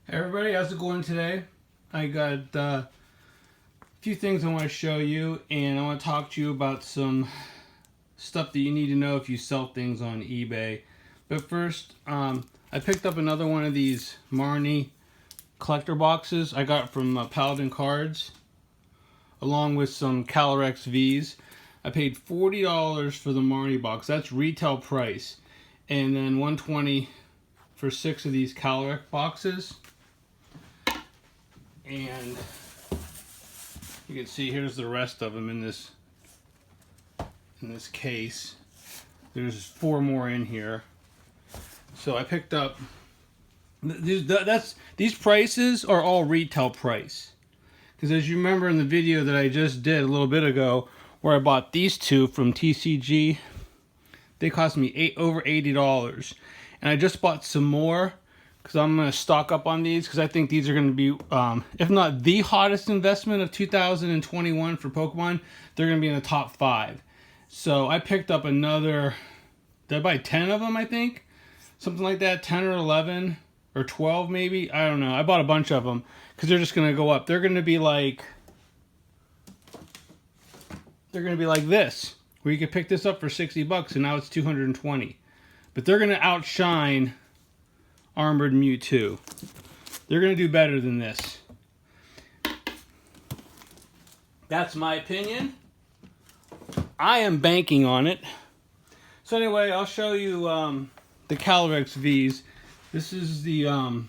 Hey everybody, how's it going today? I got a few things I want to show you, and I want to talk to you about some stuff that you need to know if you sell things on eBay. But first, I picked up another one of these Marnie collector boxes I got from Paladin Cards, along with some Calyrex V's. I paid $40 for the Marnie box. That's retail price, and then $120 for 6 of these Calyrex boxes. And you can see here's the rest of them in this case. There's 4 more in here. So I picked up these prices are all retail price. Because as you remember in the video that I just did a little bit ago, where I bought these 2 from TCG, they cost me over $80. And I just bought some more because I'm going to stock up on these because I think these are going to be, if not the hottest investment of 2021 for Pokemon, they're going to be in the top 5. So I picked up another, did I buy 10 of them, I think? Something like that, 10 or 11 or 12 maybe? I don't know. I bought a bunch of them because they're just going to go up. They're going to be like this, where you could pick this up for 60 bucks and now it's 220. But they're going to outshine Armored Mewtwo. They're going to do better than this. That's my opinion. I am banking on it. So anyway, I'll show you the Calyrex V's. This is the, I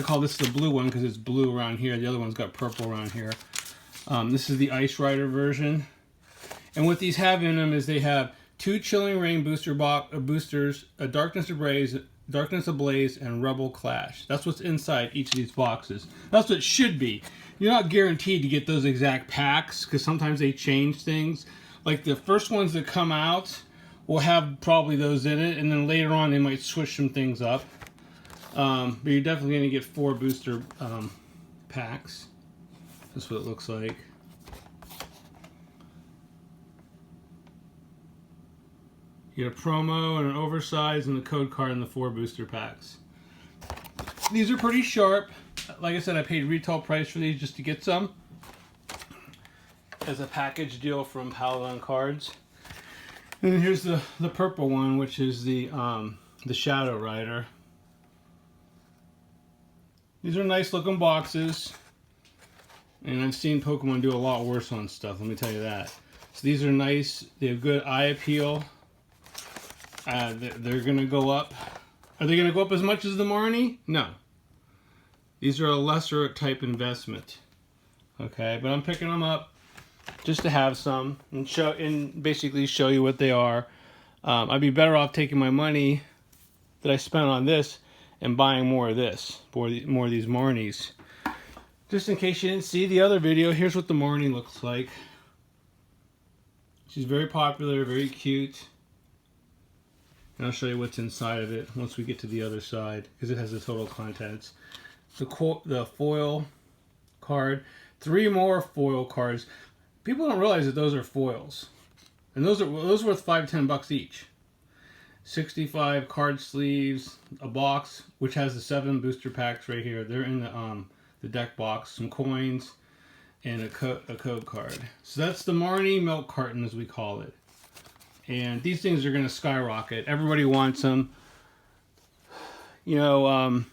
call this the blue one because it's blue around here. The other one's got purple around here. This is the Ice Rider version. And what these have in them is they have 2 Chilling Reign boosters, a Darkness Ablaze, and Rebel Clash. That's what's inside each of these boxes. That's what it should be. You're not guaranteed to get those exact packs because sometimes they change things. Like the first ones that come out will have probably those in it, and then later on they might switch some things up. But you're definitely going to get 4 booster packs. That's what it looks like. You get a promo and an oversized and the code card and the 4 booster packs. These are pretty sharp. Like I said, I paid retail price for these just to get some as a package deal from Paladin Cards. And then here's the purple one, which is the Shadow Rider. These are nice looking boxes, and I've seen Pokemon do a lot worse on stuff, let me tell you that. So these are nice. They have good eye appeal. They're going to go up. Are they going to go up as much as the Marnie? No. These are a lesser type investment. Okay, but I'm picking them up just to have some and basically show you what they are. I'd be better off taking my money that I spent on this and buying more of this, more of these Marnies. Just in case you didn't see the other video, here's what the Marnie looks like. She's very popular, very cute. And I'll show you what's inside of it once we get to the other side, because it has the total contents. The foil card, 3 more foil cards. People don't realize that those are foils, and those are worth $5-10 bucks each. 65 card sleeves, a box which has the 7 booster packs right here. They're in the deck box, some coins, and a code card. So that's the Marnie milk carton, as we call it. And these things are going to skyrocket. Everybody wants them. You know,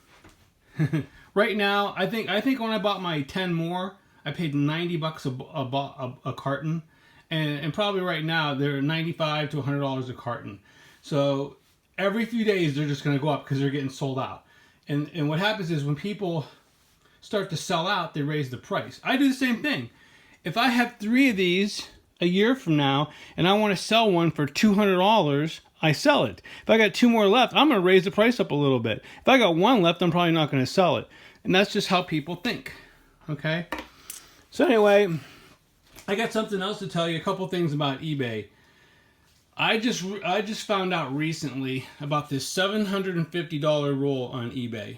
right now, I think when I bought my 10 more, I paid 90 bucks a carton. And probably right now, they're $95 to $100 a carton. So every few days, they're just going to go up because they're getting sold out. And what happens is when people start to sell out, they raise the price. I do the same thing. If I have 3 of these a year from now, and I want to sell one for $200, I sell it. If I got 2 more left, I'm going to raise the price up a little bit. If I got 1 left, I'm probably not going to sell it. And that's just how people think. Okay? So anyway, I got something else to tell you, a couple things about eBay. I just found out recently about this $750 rule on eBay.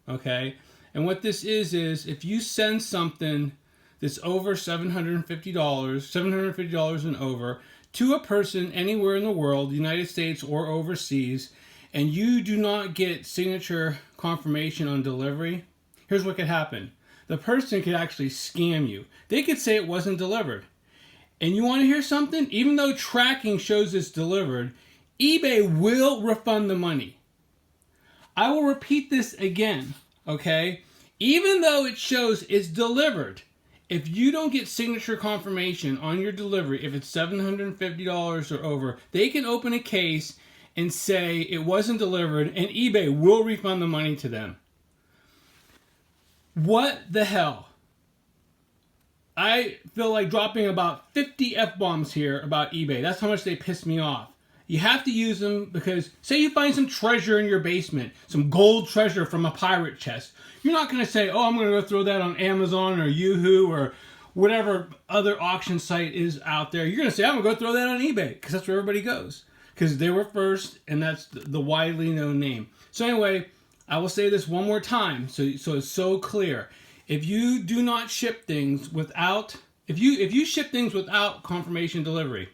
Okay? And what this is if you send something that's over $750 and over, to a person anywhere in the world, United States or overseas, and you do not get signature confirmation on delivery, here's what could happen. The person could actually scam you. They could say it wasn't delivered. And you want to hear something? Even though tracking shows it's delivered, eBay will refund the money. I will repeat this again, okay? Even though it shows it's delivered, if you don't get signature confirmation on your delivery, if it's $750 or over, they can open a case and say it wasn't delivered, and eBay will refund the money to them. What the hell? I feel like dropping about 50 F-bombs here about eBay. That's how much they piss me off. You have to use them because, say you find some treasure in your basement, some gold treasure from a pirate chest. You're not going to say, oh, I'm going to go throw that on Amazon or Yahoo or whatever other auction site is out there. You're going to say, I'm going to go throw that on eBay because that's where everybody goes. Because they were first, and that's the widely known name. So anyway, I will say this one more time so it's so clear. If you do not ship things without, if you ship things without confirmation delivery,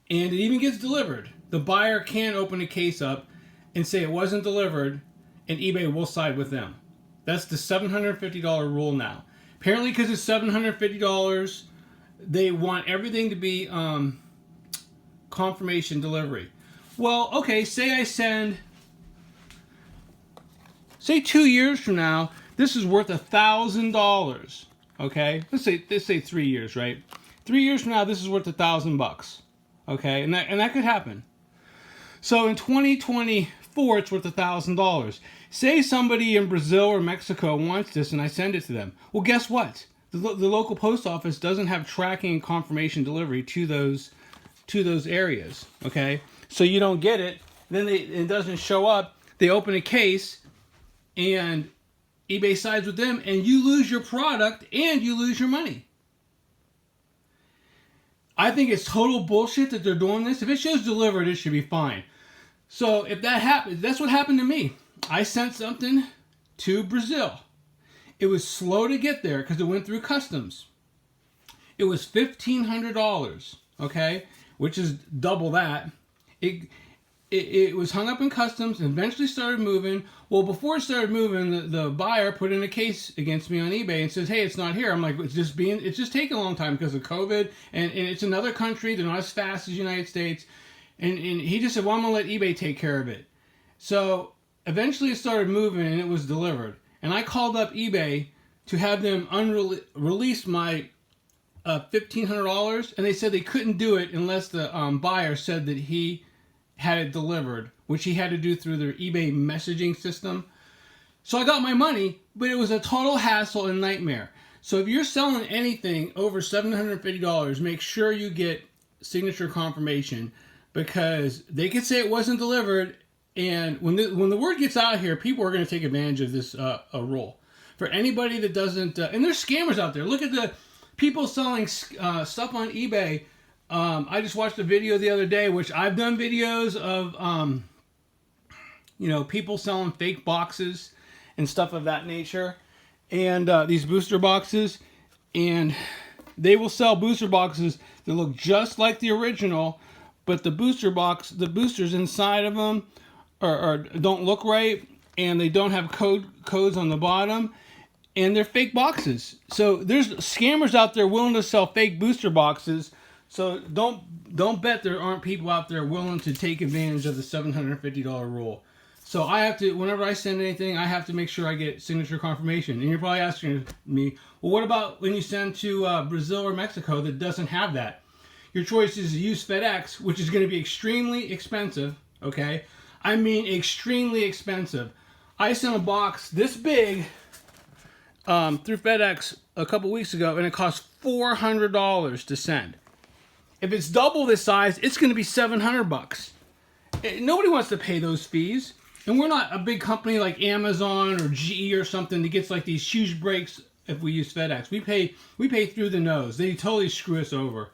and it even gets delivered, the buyer can open a case up and say it wasn't delivered, and eBay will side with them. That's the $750 rule now. Apparently, because it's $750, they want everything to be confirmation delivery. Well, okay, say 2 years from now, this is worth $1,000. Okay, let's say 3 years, right? 3 years from now, this is worth $1,000. Okay, and that could happen. So in 2024, it's worth $1,000. Say somebody in Brazil or Mexico wants this, and I send it to them. Well, guess what? The local post office doesn't have tracking and confirmation delivery to those areas. Okay, so you don't get it. Then it doesn't show up. They open a case, and eBay sides with them, and you lose your product and you lose your money. I think it's total bullshit that they're doing this. If it shows delivered, it should be fine. So if that happens, that's what happened to me. I sent something to Brazil. It was slow to get there because it went through customs. It was $1,500, okay, which is double that. It was hung up in customs and eventually started moving. Well, before it started moving, the buyer put in a case against me on eBay and says, hey, it's not here. I'm like, it's just taking a long time because of COVID, and it's another country. They're not as fast as the United States. And he just said, well, I'm going to let eBay take care of it. So eventually it started moving and it was delivered. And I called up eBay to have them release my $1,500, and they said they couldn't do it unless the buyer said that he had it delivered, which he had to do through their eBay messaging system. So I got my money, but it was a total hassle and nightmare. So if you're selling anything over $750, make sure you get signature confirmation, because they could say it wasn't delivered, and when the word gets out here, people are going to take advantage of this rule. For anybody that doesn't, and there's scammers out there. Look at the people selling stuff on eBay. I just watched a video the other day, which I've done videos of, people selling fake boxes and stuff of that nature, and these booster boxes, and they will sell booster boxes that look just like the original, but the boosters inside of them don't look right, and they don't have codes on the bottom, and they're fake boxes. So there's scammers out there willing to sell fake booster boxes. So don't bet there aren't people out there willing to take advantage of the $750 rule. So I have to, whenever I send anything, I have to make sure I get signature confirmation. And you're probably asking me, well, what about when you send to Brazil or Mexico that doesn't have that? Your choice is to use FedEx, which is going to be extremely expensive, okay? I mean extremely expensive. I sent a box this big through FedEx a couple weeks ago, and it cost $400 to send. If it's double this size, it's going to be $700. Nobody wants to pay those fees. And we're not a big company like Amazon or GE or something that gets like these huge breaks if we use FedEx. We pay through the nose. They totally screw us over.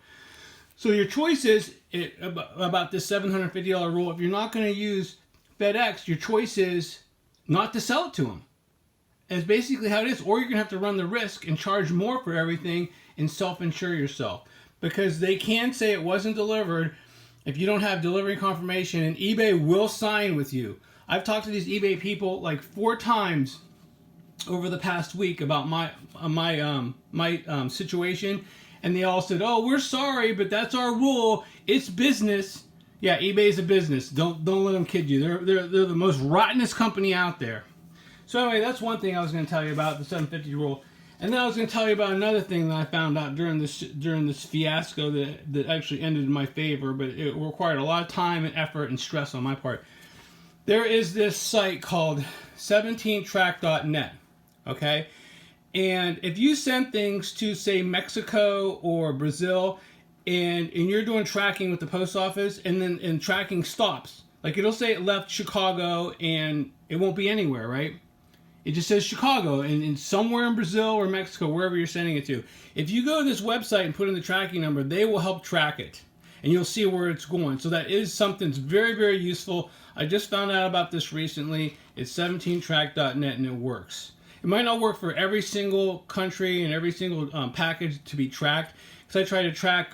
So your choice is about this $750 rule. If you're not going to use FedEx, your choice is not to sell it to them. That's basically how it is. Or you're going to have to run the risk and charge more for everything and self-insure yourself. Because they can say it wasn't delivered, if you don't have delivery confirmation, and eBay will sign with you. I've talked to these eBay people like 4 times over the past week about my situation, and they all said, "Oh, we're sorry, but that's our rule. It's business." Yeah, eBay's a business. Don't let them kid you. They're the most rottenest company out there. So anyway, that's one thing I was going to tell you about the 750 rule, and then I was going to tell you about another thing that I found out during this fiasco that actually ended in my favor, but it required a lot of time and effort and stress on my part. There is this site called 17track.net. Okay, and if you send things to, say, Mexico or Brazil, and you're doing tracking with the post office, and tracking stops, like it'll say it left Chicago and it won't be anywhere, right? It just says Chicago and somewhere in Brazil or Mexico, wherever you're sending it to. If you go to this website and put in the tracking number, they will help track it, and you'll see where it's going. So that is something that's very, very useful. I just found out about this recently. It's 17track.net, and it works. It might not work for every single country and every single package to be tracked, because I tried to track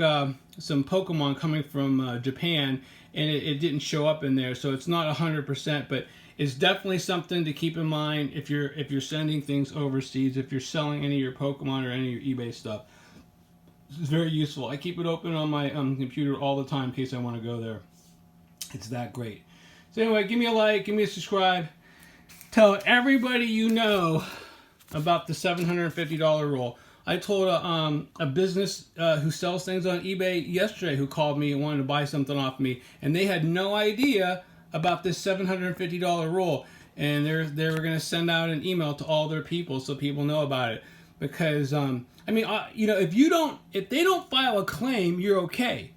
some Pokemon coming from Japan, and it didn't show up in there, so it's not 100%, but it's definitely something to keep in mind if you're sending things overseas, if you're selling any of your Pokemon or any of your eBay stuff. It's very useful. I keep it open on my computer all the time in case I want to go there. It's that great. So anyway, give me a like, give me a subscribe. Tell everybody you know about the $750 rule. I told a business who sells things on eBay yesterday who called me and wanted to buy something off me, and they had no idea about this $750 rule, and they were going to send out an email to all their people so people know about it. Because if they don't file a claim, you're okay.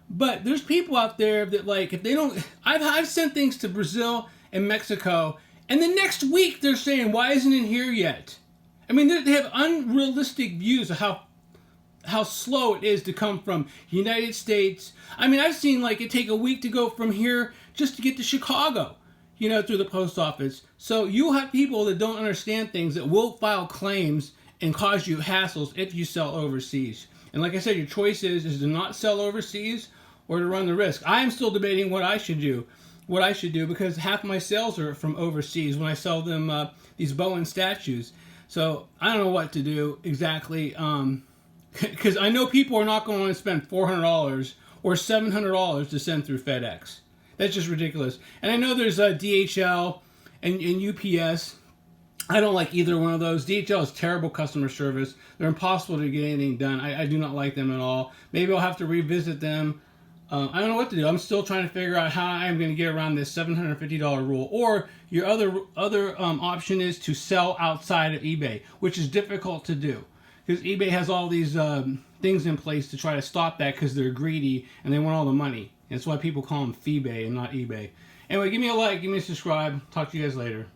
But there's people out there that, like, if they don't, I've sent things to Brazil and Mexico, and the next week they're saying, "Why isn't it here yet?" I mean, they have unrealistic views of how slow it is to come from United States. I mean, I've seen like it take a week to go from here just to get to Chicago, through the post office. So you'll have people that don't understand things that will file claims and cause you hassles if you sell overseas. And like I said, your choice is to not sell overseas or to run the risk. I am still debating what I should do. Because half my sales are from overseas when I sell them these Bowen statues. So I don't know what to do exactly, because I know people are not going to spend $400 or $700 to send through FedEx. That's just ridiculous. And I know there's DHL and UPS. I don't like either one of those. DHL is terrible customer service. They're impossible to get anything done. I do not like them at all. Maybe I'll have to revisit them. I don't know what to do. I'm still trying to figure out how I'm going to get around this $750 rule. Or your other option is to sell outside of eBay, which is difficult to do because eBay has all these things in place to try to stop that because they're greedy and they want all the money. That's why people call them Feebay and not eBay. Anyway, give me a like, give me a subscribe. Talk to you guys later.